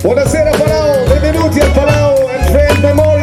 Buonasera Palau, benvenuti al Palau and Friends Memorial.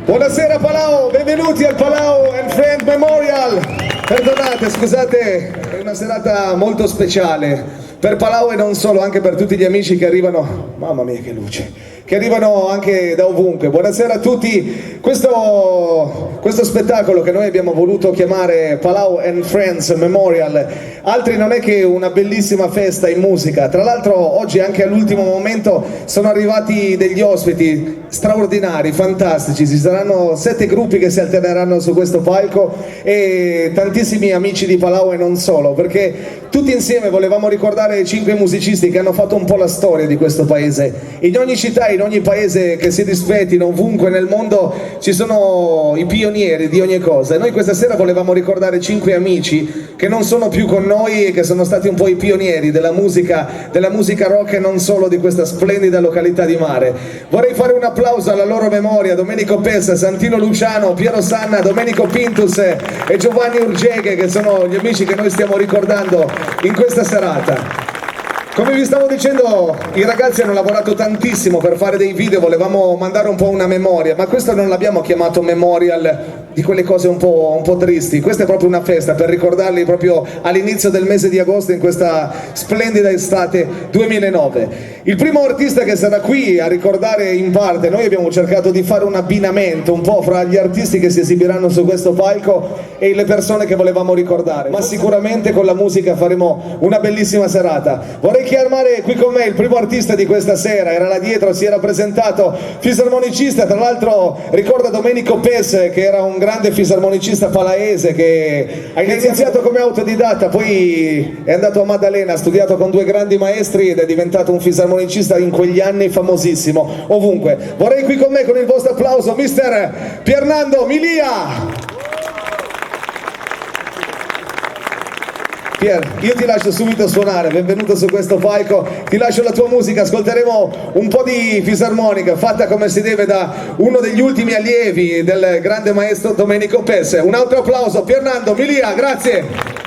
Buonasera Palau, benvenuti al Palau and Friends Memorial. Perdonate, scusate, è una serata molto speciale per Palau e non solo, anche per tutti gli amici che arrivano, mamma mia che luce, che arrivano anche da ovunque. Buonasera a tutti. Questo spettacolo che noi abbiamo voluto chiamare Palau and Friends Memorial altri non è che una bellissima festa in musica. Tra l'altro oggi anche all'ultimo momento sono arrivati degli ospiti straordinari, fantastici. Ci saranno 7 gruppi che si alterneranno su questo palco e tantissimi amici di Palau e non solo, perché tutti insieme volevamo ricordare i 5 musicisti che hanno fatto un po' la storia di questo paese. In ogni città, in ogni paese che si rispettino, ovunque nel mondo ci sono i pionieri di ogni cosa. E noi questa sera volevamo ricordare 5 amici che non sono più con noi e che sono stati un po' i pionieri della musica rock e non solo di questa splendida località di mare. Vorrei fare un applauso alla loro memoria: Domenico Pessa, Santino Luciano, Piero Sanna, Domenico Pintus e Giovanni Urgeghe, che sono gli amici che noi stiamo ricordando in questa serata. Come vi stavo dicendo, i ragazzi hanno lavorato tantissimo per fare dei video, volevamo mandare un po' una memoria, ma questo non l'abbiamo chiamato memorial di quelle cose un po' tristi. Questa è proprio una festa per ricordarli proprio all'inizio del mese di agosto in questa splendida estate 2009. Il primo artista che sarà qui a ricordare in parte, noi abbiamo cercato di fare un abbinamento un po' fra gli artisti che si esibiranno su questo palco e le persone che volevamo ricordare, ma sicuramente con la musica faremo una bellissima serata. Vorrei chiamare qui con me il primo artista di questa sera, era là dietro, si era presentato, fisarmonicista, tra l'altro ricorda Domenico Pes, che era un grande fisarmonicista palaese che ha iniziato come autodidatta, poi è andato a Maddalena, ha studiato con 2 grandi maestri ed è diventato un fisarmonicista in quegli anni famosissimo ovunque. Vorrei qui con me, con il vostro applauso, mister Piernando Milia. Pier, io ti lascio subito suonare, benvenuto su questo palco, ti lascio la tua musica, ascolteremo un po' di fisarmonica fatta come si deve da uno degli ultimi allievi del grande maestro Domenico Pes. Un altro applauso, Piernando Milia, grazie!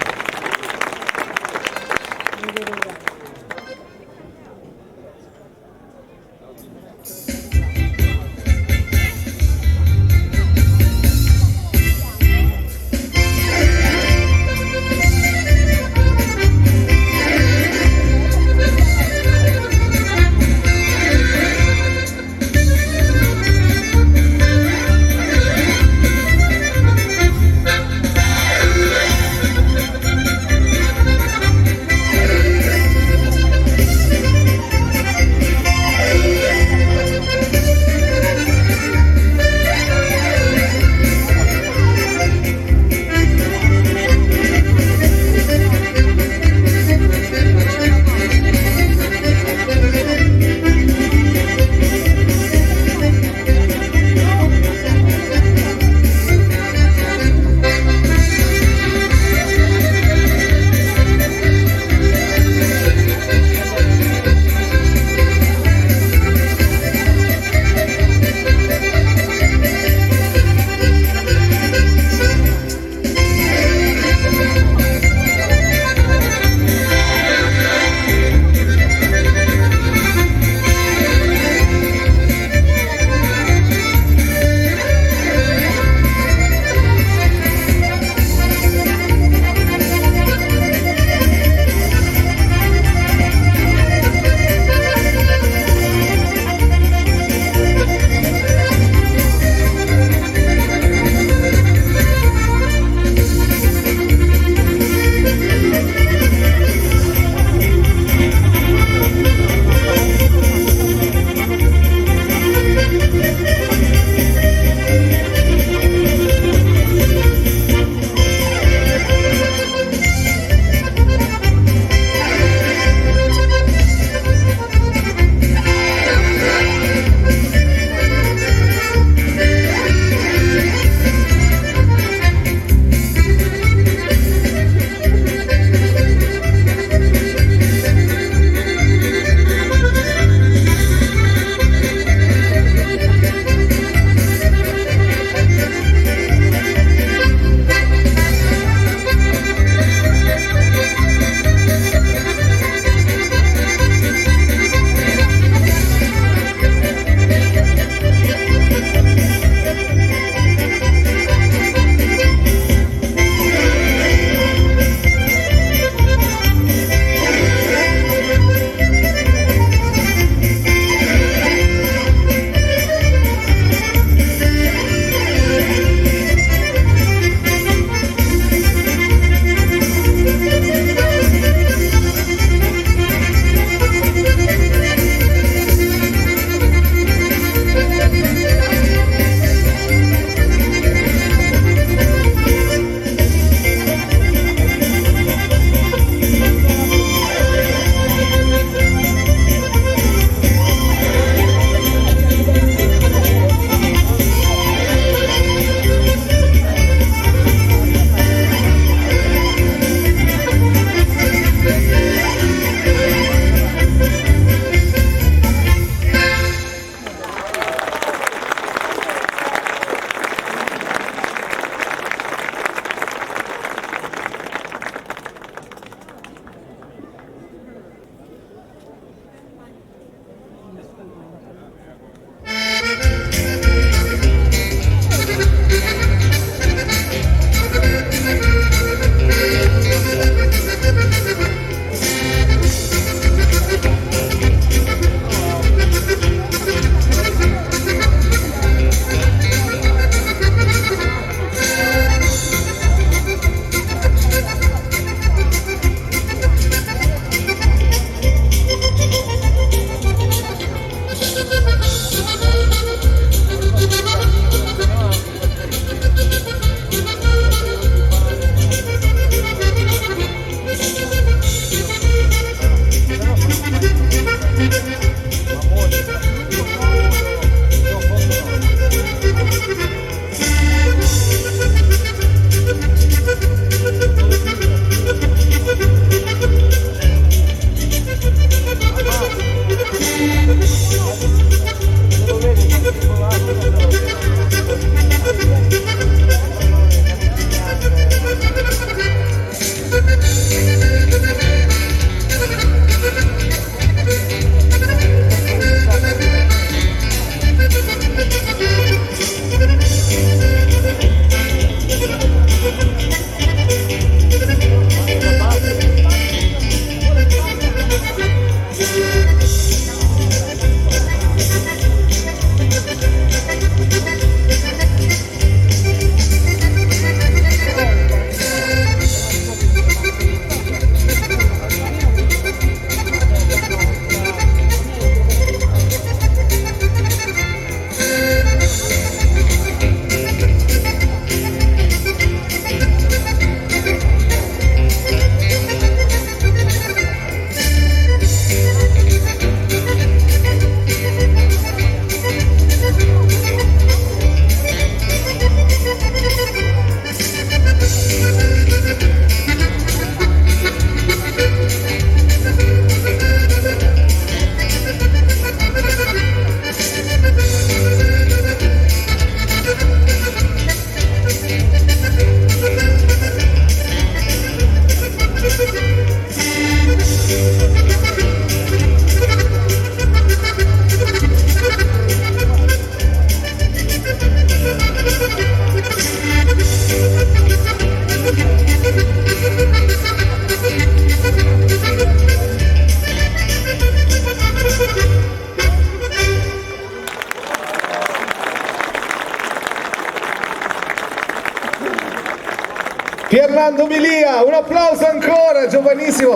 Fernando Milia, un applauso ancora, giovanissimo.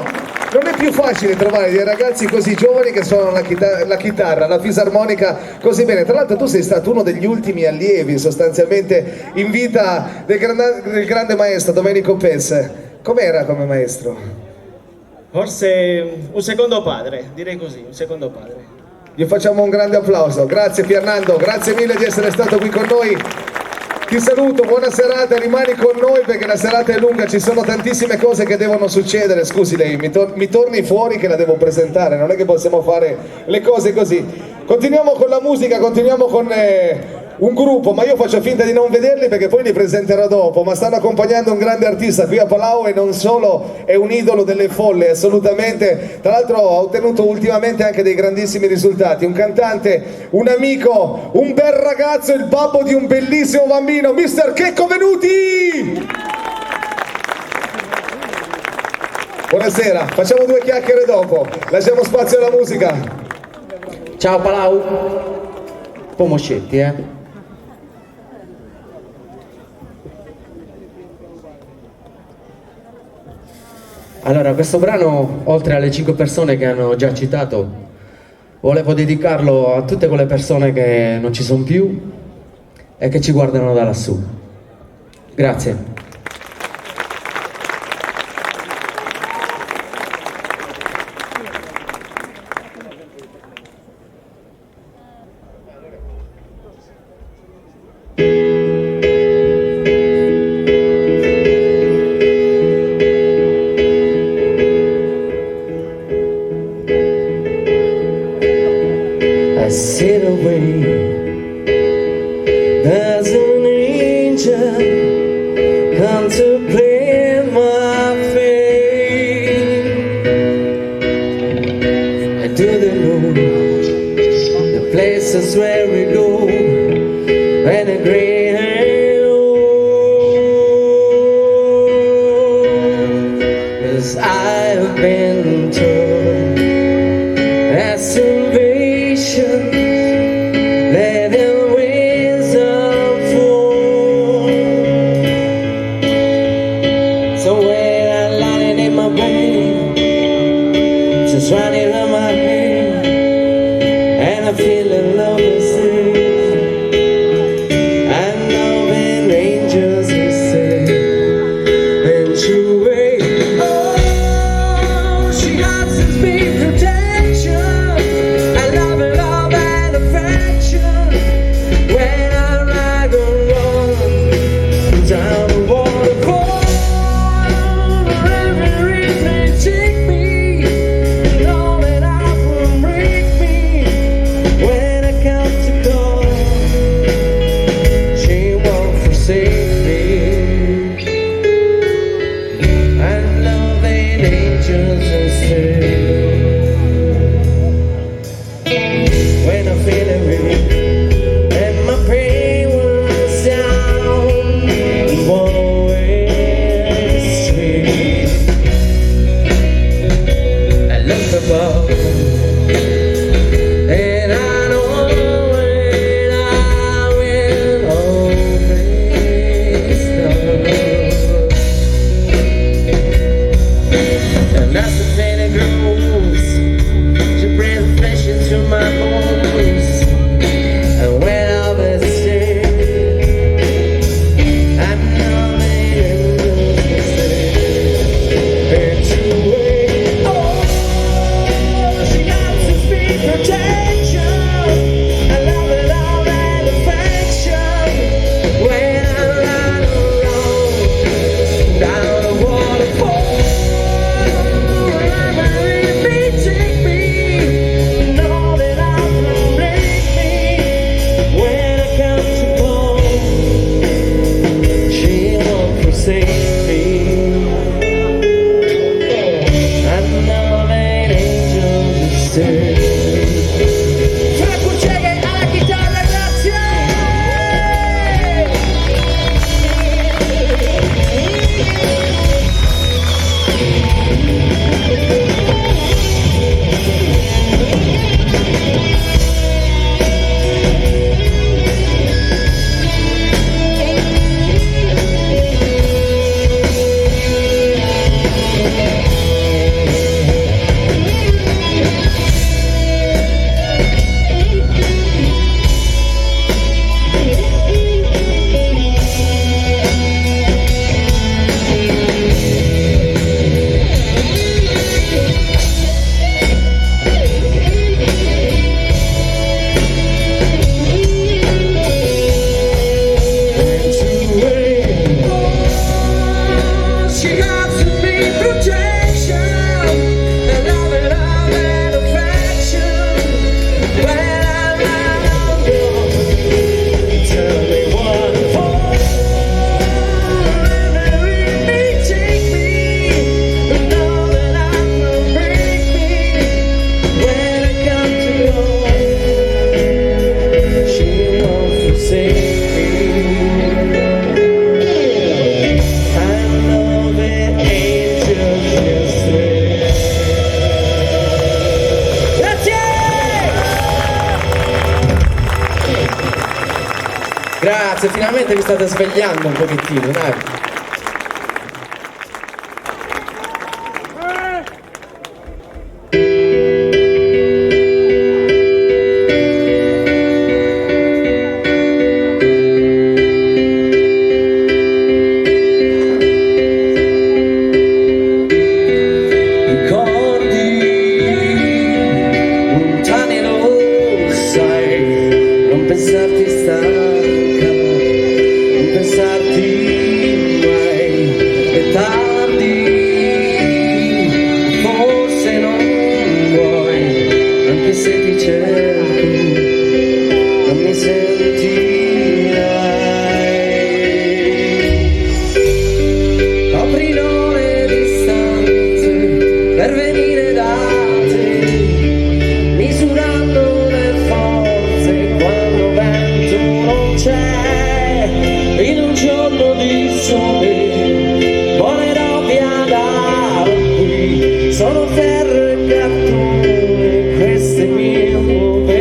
Non è più facile trovare dei ragazzi così giovani che suonano la chitarra, la fisarmonica così bene. Tra l'altro tu sei stato uno degli ultimi allievi sostanzialmente in vita del grande maestro Domenico Pes. Com'era come maestro? Forse un secondo padre, direi così, un secondo padre. Gli facciamo un grande applauso. Grazie Fernando, grazie mille di essere stato qui con noi. Ti saluto, buona serata, rimani con noi perché la serata è lunga, ci sono tantissime cose che devono succedere. Scusi lei, mi torni fuori che la devo presentare, non è che possiamo fare le cose così. Continuiamo con la musica, continuiamo con un gruppo, ma io faccio finta di non vederli perché poi li presenterò dopo, ma stanno accompagnando un grande artista qui a Palau e non solo è un idolo delle folle, assolutamente. Tra l'altro ha ottenuto ultimamente anche dei grandissimi risultati, un cantante, un amico, un bel ragazzo, il babbo di un bellissimo bambino, Mr. Checco Venuti! Buonasera, facciamo due chiacchiere dopo, lasciamo spazio alla musica. Ciao Palau, un po' moscetti Allora, questo brano, oltre alle 5 persone che hanno già citato, volevo dedicarlo a tutte quelle persone che non ci sono più e che ci guardano da lassù. Grazie. I sit away, there's an angel contemplating my fate. And do they know the places where we go when the grey hair old? 'Cause I've been told that salvation let the wisdom fall. So when I'm lying in my bed, just running on my head, and I feel in love with sin, I know when angels will say, and you wait. Oh, she has to be protection. I love and love and affection. When I ride alone down the waterfall, wherever it may take me, know that I will break me. When I come to call, she won't forsake me. I love and angels will say, when I'm feeling weak and my pain was down and won't always street, I look above and I know when I will always know. And as the pain grows, she brings flesh into my bones. And when I was sick, I know the angels will say, and you wait. Oh, she got to speak protection. I love and affection. When I ride alone down the waterfall, wherever it may take me, know that I will break me. When I come to call, she won't forsake me. I know that angels will stay. Franco Ceghe alla chitarra, grazie! Grazie, finalmente vi state svegliando un pochettino, dai. Pensarti stanca, non pensarti mai, è tardi, forse non vuoi, anche se ti cerco, non mi sentirai. Aprirò le distanze per venire da te, misurando le forze quando vento non c'è. In un giorno di sole volerò via da qui, sono ferro e cartone, queste mie nuove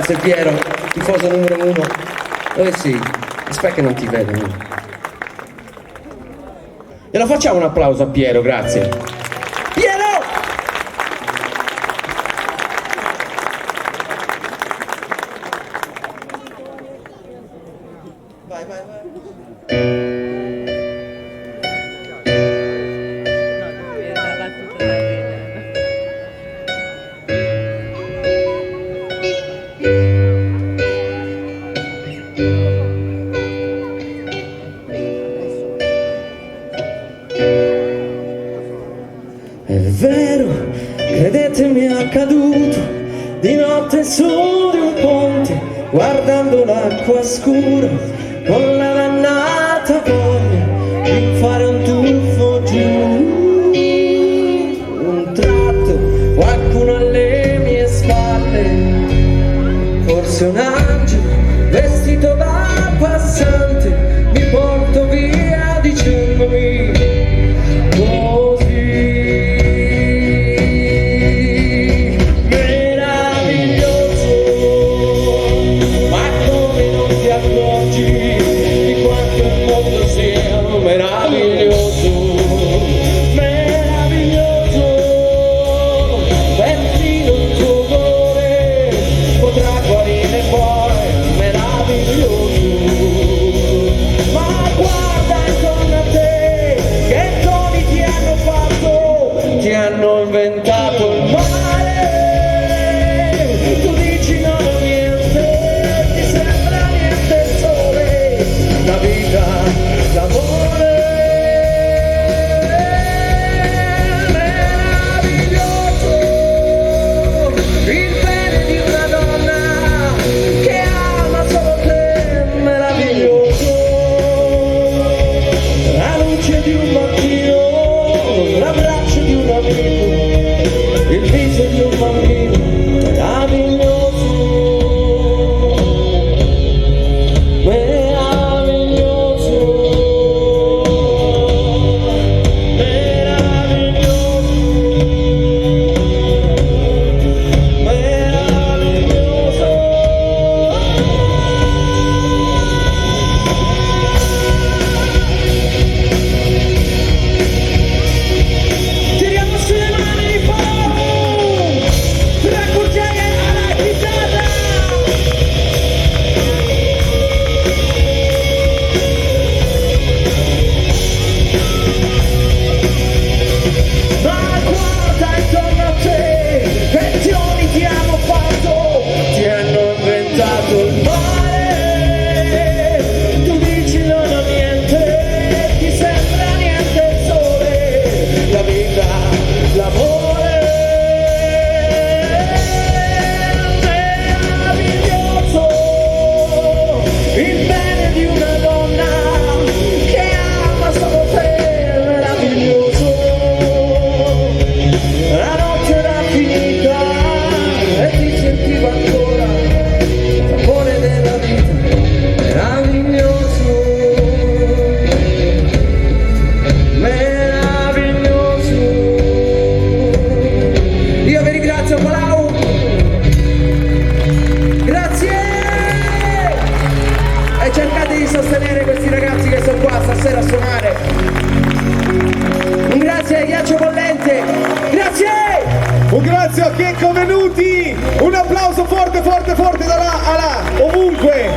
Grazie Piero, tifoso numero 1. Dove sei? Aspetta che non ti vedo. Glielo facciamo un applauso a Piero, grazie. Piero! Vai, vai, vai. È vero, credetemi è accaduto, di notte su di un ponte, guardando l'acqua scura, con la dannata voglia di fare un tuffo giù. Un tratto, qualcuno alle mie spalle, forse un angelo vestito da passante, mi porto via dicendomi così. Meraviglioso, meraviglioso, perfino il tuo cuore potrà guarire poi, meraviglioso. Ma guarda intorno a te, che toni ti hanno fatto, ti hanno inventato il mare. Tu dici no, niente, ti sembra niente il sole, la vita, l'amore. Di un mattino, l'abbraccio di un amico, il viso di un bambino meraviglioso, meraviglioso, meraviglioso, meraviglioso. Cercate di sostenere questi ragazzi che sono qua stasera a suonare. Un grazie a Ghiaccio Bollente, grazie! Un grazie a Checco Venuti, un applauso forte forte forte da là a là, ovunque.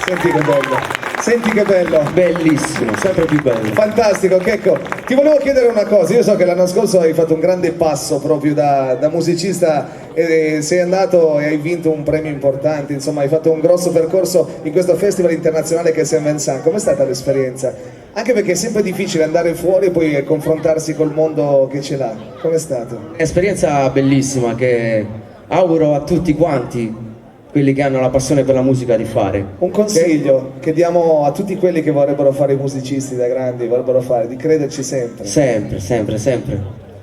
Senti che bello, senti che bello. Bellissimo, sempre più bello. Fantastico Checco. Ti volevo chiedere una cosa, io so che l'anno scorso hai fatto un grande passo proprio da musicista e sei andato e hai vinto un premio importante, insomma hai fatto un grosso percorso in questo festival internazionale che è Saint Vincent. Com'è stata l'esperienza? Anche perché è sempre difficile andare fuori e poi confrontarsi col mondo che ce l'ha. Com'è stato? Esperienza bellissima che auguro a tutti quanti, quelli che hanno la passione per la musica, di fare. Un consiglio che diamo a tutti quelli che vorrebbero fare i musicisti da grandi, vorrebbero fare, di crederci sempre. Sempre, sempre, sempre.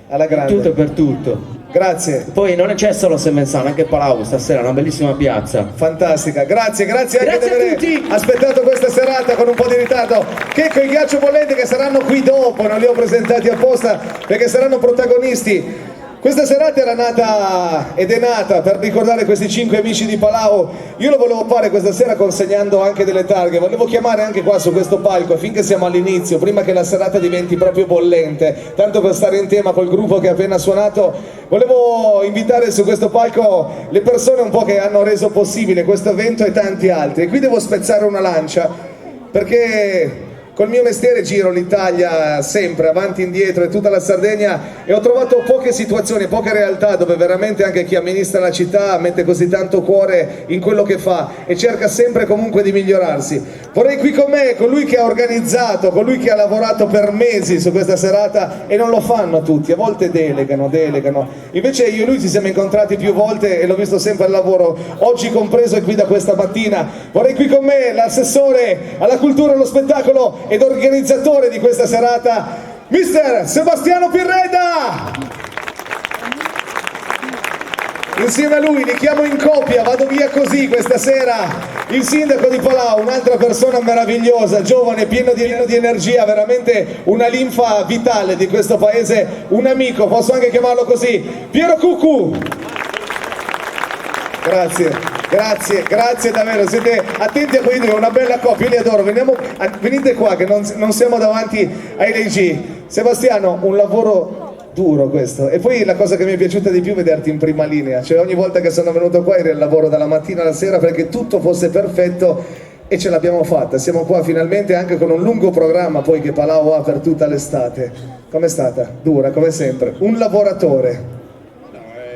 Alla grande. Tutto e per tutto. Grazie. Poi non c'è solo Saint Vincent, anche Palau stasera, una bellissima piazza. Fantastica, grazie anche Grazie di a aver tutti. aspettato questa serata con un po' di ritardo. Checco e Ghiaccio Bollente che saranno qui dopo, non li ho presentati apposta perché saranno protagonisti. Questa serata era nata ed è nata per ricordare questi 5 amici di Palau. Io lo volevo fare questa sera consegnando anche delle targhe, volevo chiamare anche qua su questo palco, finché siamo all'inizio, prima che la serata diventi proprio bollente, tanto per stare in tema col gruppo che ha appena suonato, volevo invitare su questo palco le persone un po' che hanno reso possibile questo evento e tanti altri. E qui devo spezzare una lancia, perché col mio mestiere giro l'Italia sempre, avanti e indietro, e tutta la Sardegna, e ho trovato poche situazioni, poche realtà dove veramente anche chi amministra la città mette così tanto cuore in quello che fa e cerca sempre comunque di migliorarsi. Vorrei qui con me colui che ha organizzato, colui che ha lavorato per mesi su questa serata, e non lo fanno tutti, a volte delegano. Invece io e lui ci siamo incontrati più volte e l'ho visto sempre al lavoro, oggi compreso, e qui da questa mattina. Vorrei qui con me l'assessore alla cultura e allo spettacolo ed organizzatore di questa serata, Mister Sebastiano Pirreda. Insieme a lui li chiamo in coppia, vado via così questa sera, il sindaco di Palau, un'altra persona meravigliosa, giovane, pieno di energia, veramente una linfa vitale di questo paese, un amico, posso anche chiamarlo così, Piero Cucù. Grazie davvero, siete attenti a quei due, una bella coppia, io li adoro. Venite qua che non siamo davanti ai DG. Sebastiano, un lavoro duro questo, e poi la cosa che mi è piaciuta di più è vederti in prima linea, cioè ogni volta che sono venuto qua eri al lavoro dalla mattina alla sera perché tutto fosse perfetto, e ce l'abbiamo fatta, siamo qua finalmente anche con un lungo programma poi che Palau ha per tutta l'estate. Com'è stata? Dura come sempre, un lavoratore.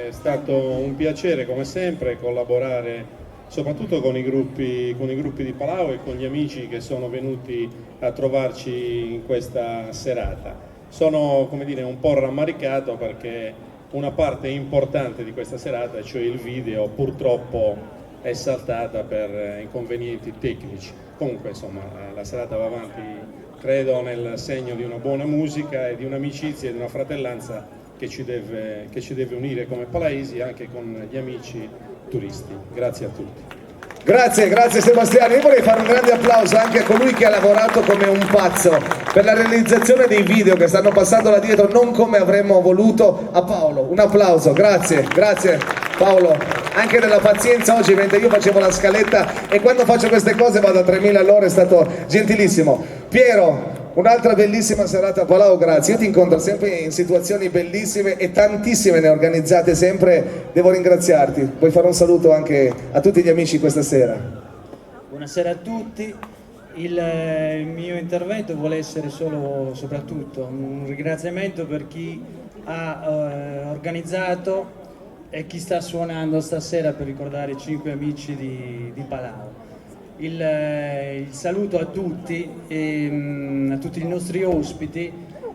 È stato un piacere come sempre collaborare soprattutto con i gruppi di Palau e con gli amici che sono venuti a trovarci in questa serata. Sono, come dire, un po' rammaricato perché una parte importante di questa serata, cioè il video, purtroppo è saltata per inconvenienti tecnici. Comunque insomma la serata va avanti, credo, nel segno di una buona musica e di un'amicizia e di una fratellanza che ci deve unire come palaesi anche con gli amici turisti. Grazie a tutti. Grazie Sebastiano, io vorrei fare un grande applauso anche a colui che ha lavorato come un pazzo per la realizzazione dei video che stanno passando là dietro, non come avremmo voluto, a Paolo. Un applauso, grazie Paolo, anche della pazienza oggi mentre io facevo la scaletta, e quando faccio queste cose vado a 3000 all'ora, è stato gentilissimo. Piero, un'altra bellissima serata a Palau, grazie. Io ti incontro sempre in situazioni bellissime e tantissime ne organizzate sempre, devo ringraziarti. Vuoi fare un saluto anche a tutti gli amici questa sera? Buonasera a tutti, il mio intervento vuole essere soprattutto un ringraziamento per chi ha organizzato e chi sta suonando stasera per ricordare i 5 amici di Palau. Il saluto a tutti i nostri ospiti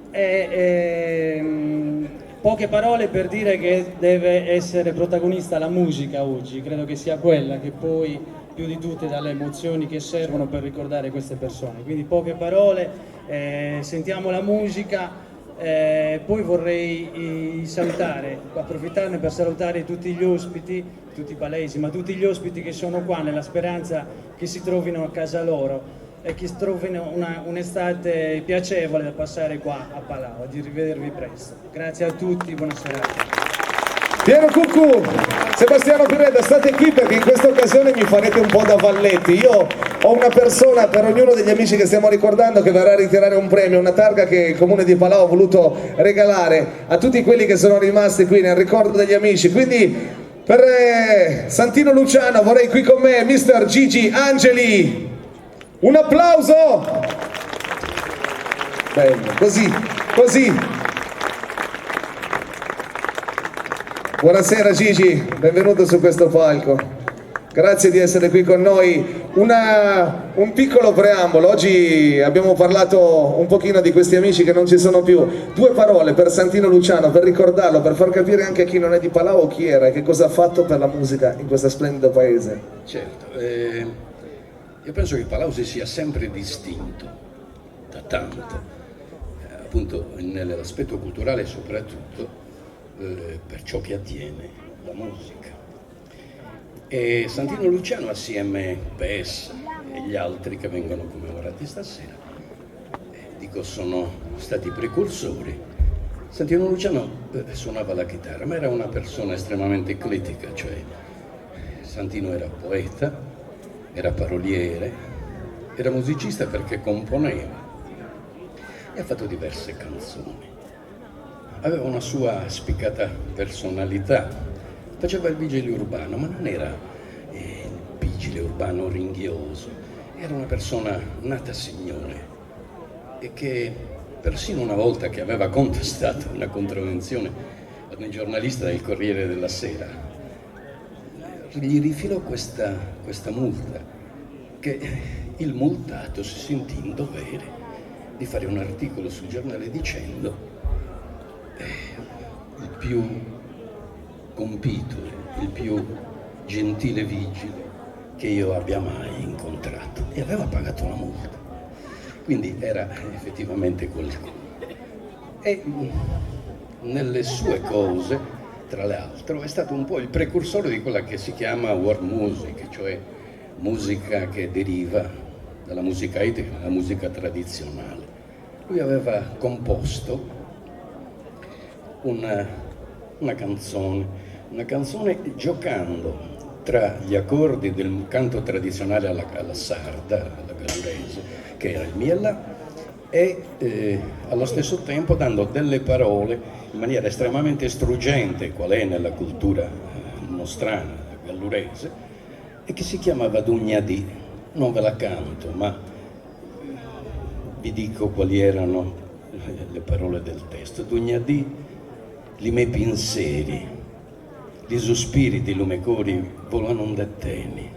e poche parole per dire che deve essere protagonista la musica oggi. Credo che sia quella che poi più di tutte dà le emozioni che servono per ricordare queste persone. Quindi poche parole, sentiamo la musica. Poi vorrei approfittarne per salutare tutti gli ospiti, tutti i palaesi, ma tutti gli ospiti che sono qua nella speranza che si trovino a casa loro e che trovino un'estate piacevole da passare qua a Palau. Di rivedervi presto. Grazie a tutti, buona serata. Piero Cucù, Sebastiano Pirreda, state qui perché in questa occasione mi farete un po' da valletti. Io ho una persona per ognuno degli amici che stiamo ricordando che verrà a ritirare un premio, una targa che il Comune di Palau ha voluto regalare a tutti quelli che sono rimasti qui nel ricordo degli amici. Quindi per Santino Luciano vorrei qui con me Mister Gigi Angeli. Un applauso! Bello, così. Buonasera Gigi, benvenuto su questo palco. Grazie di essere qui con noi. Un piccolo preambolo, oggi abbiamo parlato un pochino di questi amici che non ci sono più. 2 parole per Santino Luciano, per ricordarlo, per far capire anche a chi non è di Palau chi era e che cosa ha fatto per la musica in questo splendido paese. Certo, io penso che Palau si sia sempre distinto da tanto, appunto nell'aspetto culturale soprattutto, per ciò che attiene la musica. E Santino Luciano assieme Pes e gli altri che vengono commemorati stasera, sono stati precursori Santino Luciano suonava la chitarra, ma era una persona estremamente eclettica, cioè Santino era poeta, era paroliere, era musicista perché componeva e ha fatto diverse canzoni. Aveva una sua spiccata personalità, faceva il vigile urbano, ma non era il vigile urbano ringhioso, era una persona nata signore e che persino una volta che aveva contestato una contravvenzione ad un giornalista del Corriere della Sera, gli rifilò questa multa, che il multato si sentì in dovere di fare un articolo sul giornale dicendo il più compito, il più gentile vigile che io abbia mai incontrato, e aveva pagato la multa. Quindi era effettivamente qualcuno. E nelle sue cose, tra l'altro, è stato un po' il precursore di quella che si chiama world music, cioè musica che deriva dalla musica etnica, la musica tradizionale. Lui aveva composto una canzone giocando tra gli accordi del canto tradizionale alla sarda, alla gallurese, che era il miela, e allo stesso tempo dando delle parole in maniera estremamente struggente, qual è nella cultura nostrana, gallurese, e che si chiamava Dugnadì. Non ve la canto, ma vi dico quali erano le parole del testo. Dugnadì, li miei pensieri, li sospiri di lume cori volano da teni,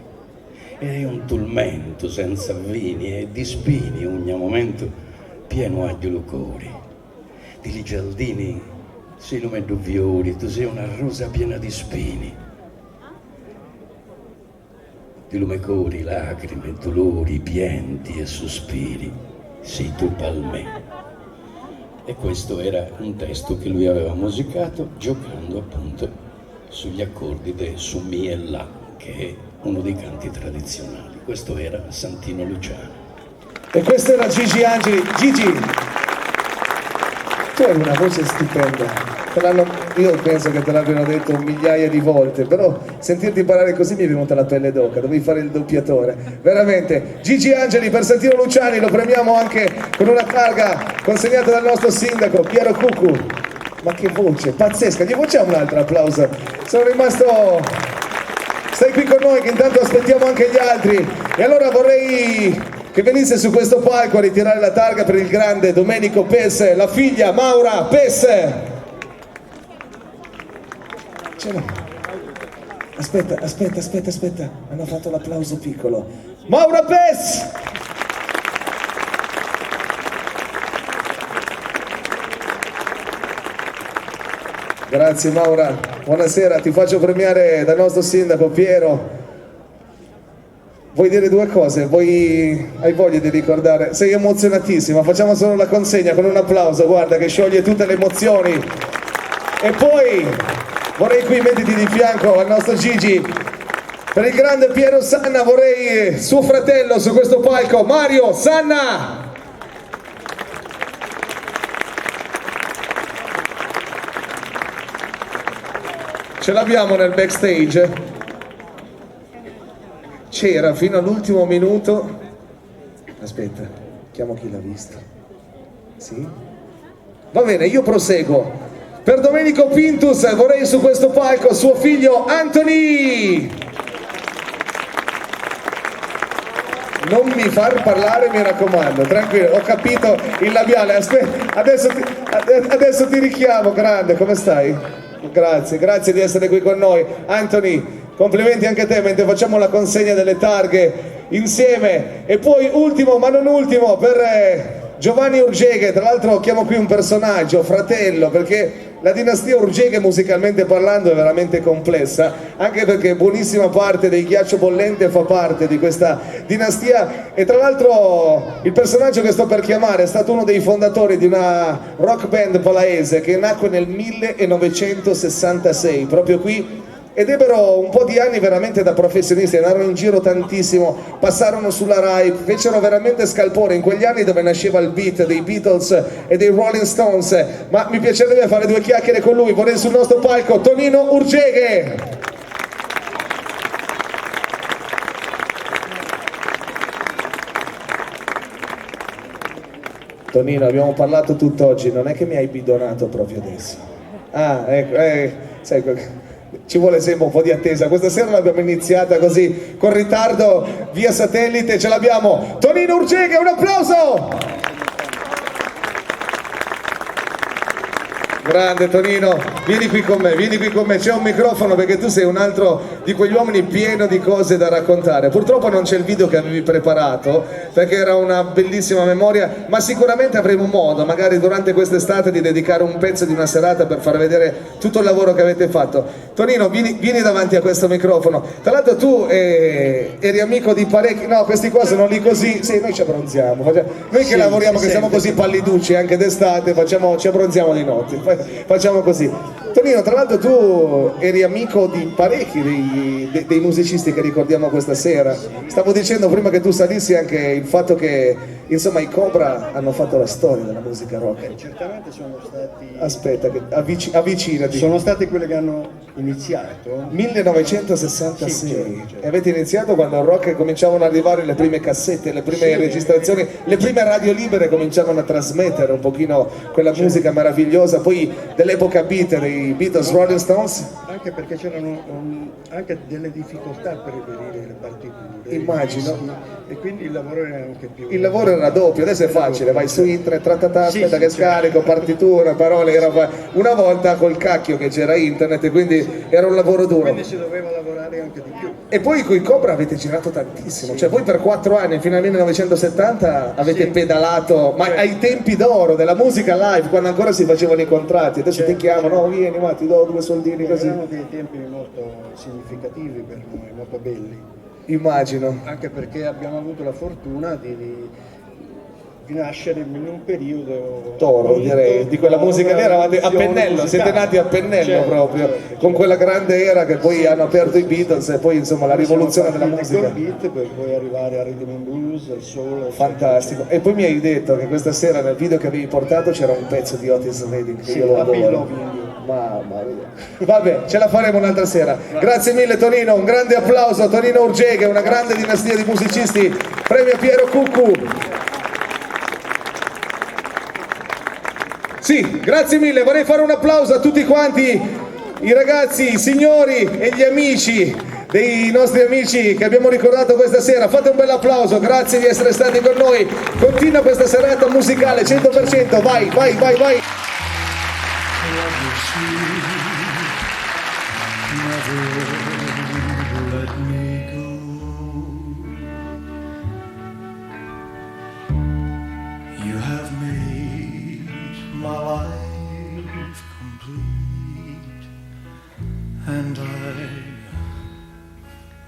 e un tormento senza vini e di spini ogni momento pieno agli lucori. Di giardini sei lume duvviori, tu sei una rosa piena di spini. Di lume cori, lacrime, dolori, pianti e sospiri, sei tu per me. E questo era un testo che lui aveva musicato giocando appunto sugli accordi del Su Mi e La, che è uno dei canti tradizionali. Questo era Santino Luciano. E questo era Gigi Angeli. Gigi, tu hai una voce stupenda. Io penso che te l'abbiano detto migliaia di volte, però sentirti parlare così mi è venuta la pelle d'oca, dovevi fare il doppiatore, veramente. Gigi Angeli per Santino Luciani, lo premiamo anche con una targa consegnata dal nostro sindaco Piero Cucu. Ma che voce, pazzesca, gli facciamo un altro applauso. Sono rimasto... Stai qui con noi che intanto aspettiamo anche gli altri. E allora vorrei che venisse su questo palco a ritirare la targa per il grande Domenico Pes, la figlia Maura Pes. Ce l'ho. Aspetta. Hanno fatto l'applauso piccolo. Maura Pes! Grazie Maura, buonasera, ti faccio premiare dal nostro sindaco Piero. Vuoi dire due cose? Hai voglia di ricordare? Sei emozionatissima, facciamo solo la consegna con un applauso, guarda che scioglie tutte le emozioni. E poi vorrei qui mettiti di fianco al nostro Gigi. Per il grande Piero Sanna vorrei suo fratello su questo palco, Mario Sanna! Ce l'abbiamo nel backstage? C'era fino all'ultimo minuto. Aspetta, chiamo chi l'ha visto. Sì? Va bene, io proseguo. Per Domenico Pintus vorrei su questo palco suo figlio Anthony. Non mi far parlare, mi raccomando, tranquillo, ho capito il labiale. Aspetta, adesso ti richiamo, grande, come stai? Grazie di essere qui con noi. Anthony, complimenti anche a te mentre facciamo la consegna delle targhe insieme. E poi ultimo ma non ultimo per Giovanni Urgeghe, tra l'altro chiamo qui un personaggio, fratello, perché la dinastia Urgeghe musicalmente parlando è veramente complessa, anche perché buonissima parte dei Ghiaccio Bollente fa parte di questa dinastia, e tra l'altro il personaggio che sto per chiamare è stato uno dei fondatori di una rock band palaese che nacque nel 1966, proprio qui ed ebbero un po' di anni veramente da professionisti, andarono in giro tantissimo, passarono sulla Rai, fecero veramente scalpore in quegli anni dove nasceva il beat dei Beatles e dei Rolling Stones. Ma mi piacerebbe fare due chiacchiere con lui. Vorrei sul nostro palco Tonino Urgeghe. Tonino, abbiamo parlato tutt'oggi, non è che mi hai bidonato proprio adesso. Ah, ecco, sai, ci vuole sempre un po' di attesa. Questa sera l'abbiamo iniziata così, con ritardo, via satellite, ce l'abbiamo. Tonino Urgeghe, un applauso! Grande Tonino, vieni qui con me, c'è un microfono perché tu sei un altro di quegli uomini pieno di cose da raccontare. Purtroppo non c'è il video che avevi preparato perché era una bellissima memoria, ma sicuramente avremo modo, magari durante quest'estate, di dedicare un pezzo di una serata per far vedere tutto il lavoro che avete fatto. Tonino, vieni davanti a questo microfono. Tra l'altro tu eri amico di parecchi, no, questi qua sono lì così, sì, noi ci abbronziamo, noi che lavoriamo, che siamo così palliducci anche d'estate, ci abbronziamo di notte. Facciamo così. Tonino, tra l'altro tu eri amico di parecchi dei musicisti che ricordiamo questa sera. Stavo dicendo prima che tu salissi anche il fatto che insomma i Cobra hanno fatto la storia della musica rock. Certamente sono stati... Aspetta, avvicinati. Sono stati quelli che hanno iniziato. 1966. Sì, certo. E avete iniziato quando il rock cominciavano ad arrivare le prime cassette, le prime registrazioni, le prime radio libere cominciavano a trasmettere un pochino quella musica meravigliosa, poi dell'epoca beat dei Beatles, Rolling Stones. Anche perché c'erano anche delle difficoltà per reperire le partiture. Immagino. E quindi il lavoro era anche più... Il lavoro era doppio, adesso è facile, vai su internet, aspetta sì, che scarico, partitura, parole, una volta col cacchio che c'era internet e quindi era un lavoro duro. Quindi si doveva lavorare anche di più. E poi con i Cobra avete girato tantissimo, cioè voi per 4 anni fino al 1970 avete pedalato, ma ai tempi d'oro della musica live, quando ancora si facevano i contratti, adesso ti chiamano, no vieni ma ti do 2 soldini così. Erano dei tempi molto significativi per noi, molto belli. Immagino. Anche perché abbiamo avuto la fortuna di nascere in un periodo Toro, direi, di quella musica lì, eravate a pennello, siete nati a pennello proprio, con quella grande era che poi hanno aperto i Beatles e poi insomma la rivoluzione della musica. Col beat per poi arrivare a rhythm and blues, al soul. Fantastico. E poi mi hai detto che questa sera nel video che avevi portato c'era un pezzo di Otis Redding che io lo adoro. Mamma mia. Vabbè, ce la faremo un'altra sera. Grazie mille Tonino, un grande applauso a Tonino Urgeghe, una grande dinastia di musicisti. Premio Piero Cuccu. Sì, grazie mille, vorrei fare un applauso a tutti quanti i ragazzi, i signori e gli amici dei nostri amici che abbiamo ricordato questa sera. Fate un bel applauso, grazie di essere stati con noi. Continua questa serata musicale 100%, vai, vai, vai, vai. And I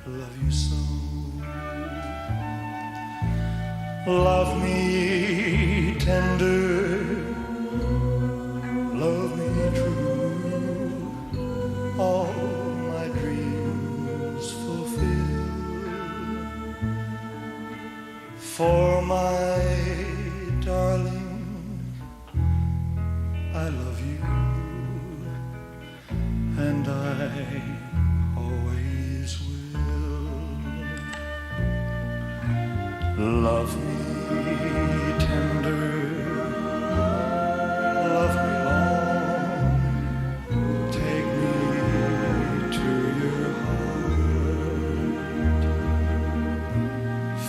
love you so. Love me tender, love me true, all my dreams fulfill. For my darling, I love you. And I always will. Love me tender, love me long, take me to your heart.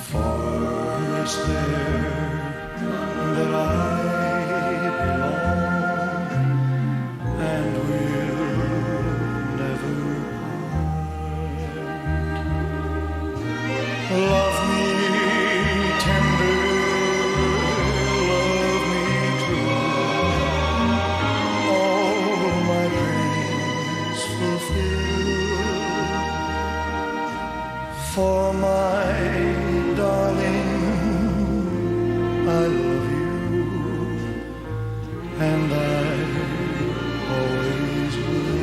For it's there that I belong, and will never part. Love me tender, love me true, all my dreams fulfill. For my darling, I love you, and I always will.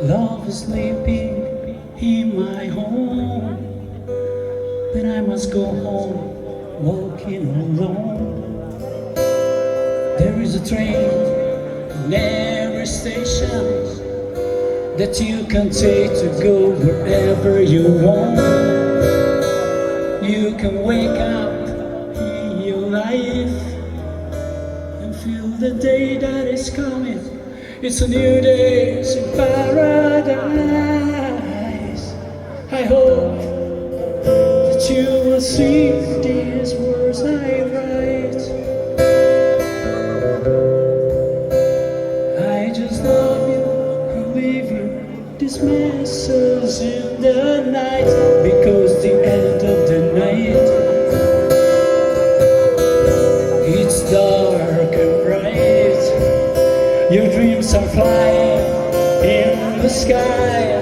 Love is sleeping in my home, then I must go home walking alone. There is a train in every station that you can take to go wherever you want. You can wake up in your life and feel the day that is coming. It's a new day, it's in paradise. I hope that you will see these words I write. I just love you and leave you this message in the night, because the end of the night, it's dark and bright. Your dreams are flying in the sky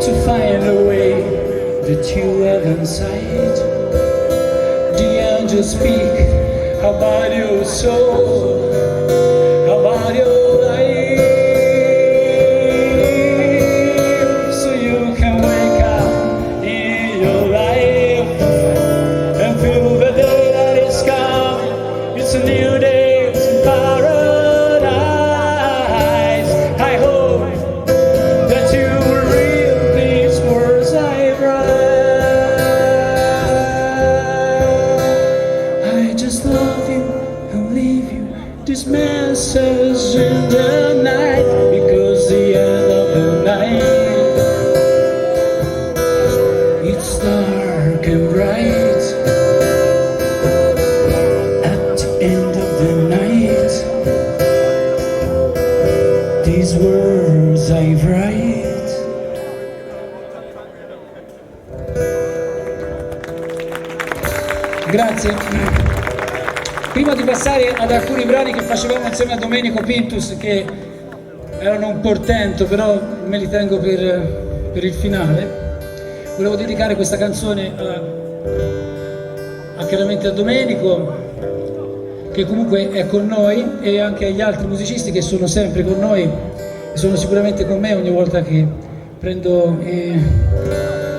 to find a way that you have inside. The angels speak about your soul, about your life, so you can wake up in your life and feel the day that is coming. It's a new day, it's in paradise. I hope that you will read these words I write. I just love you and leave you this message in the night, because the end of the night, it's dark and bright. At the end of the night, these words I write. Grazie. Prima di passare ad alcuni brani che facevamo insieme a Domenico Pintus, che erano un portento, però me li tengo per il finale, volevo dedicare questa canzone chiaramente a Domenico, che comunque è con noi, e anche agli altri musicisti che sono sempre con noi e sono sicuramente con me ogni volta che prendo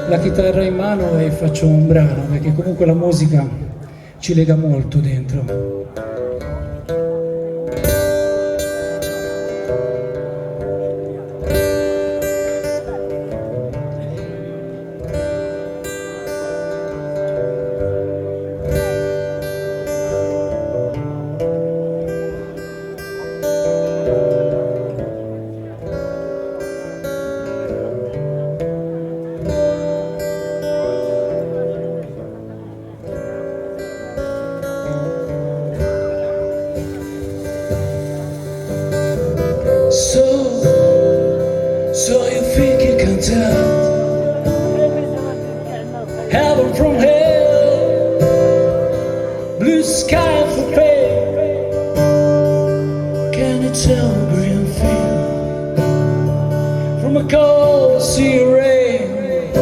la chitarra in mano e faccio un brano, perché comunque la musica ci lega molto dentro. So you think you can tell heaven from hell, blue sky for pale? Can you tell green field from a cold sea rain?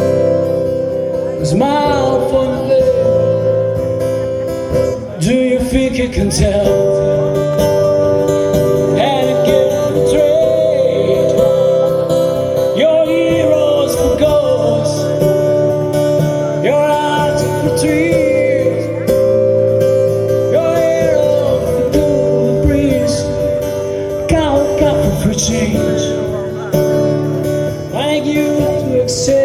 A smile from the veil. Do you think you can tell? Change, like you to accept.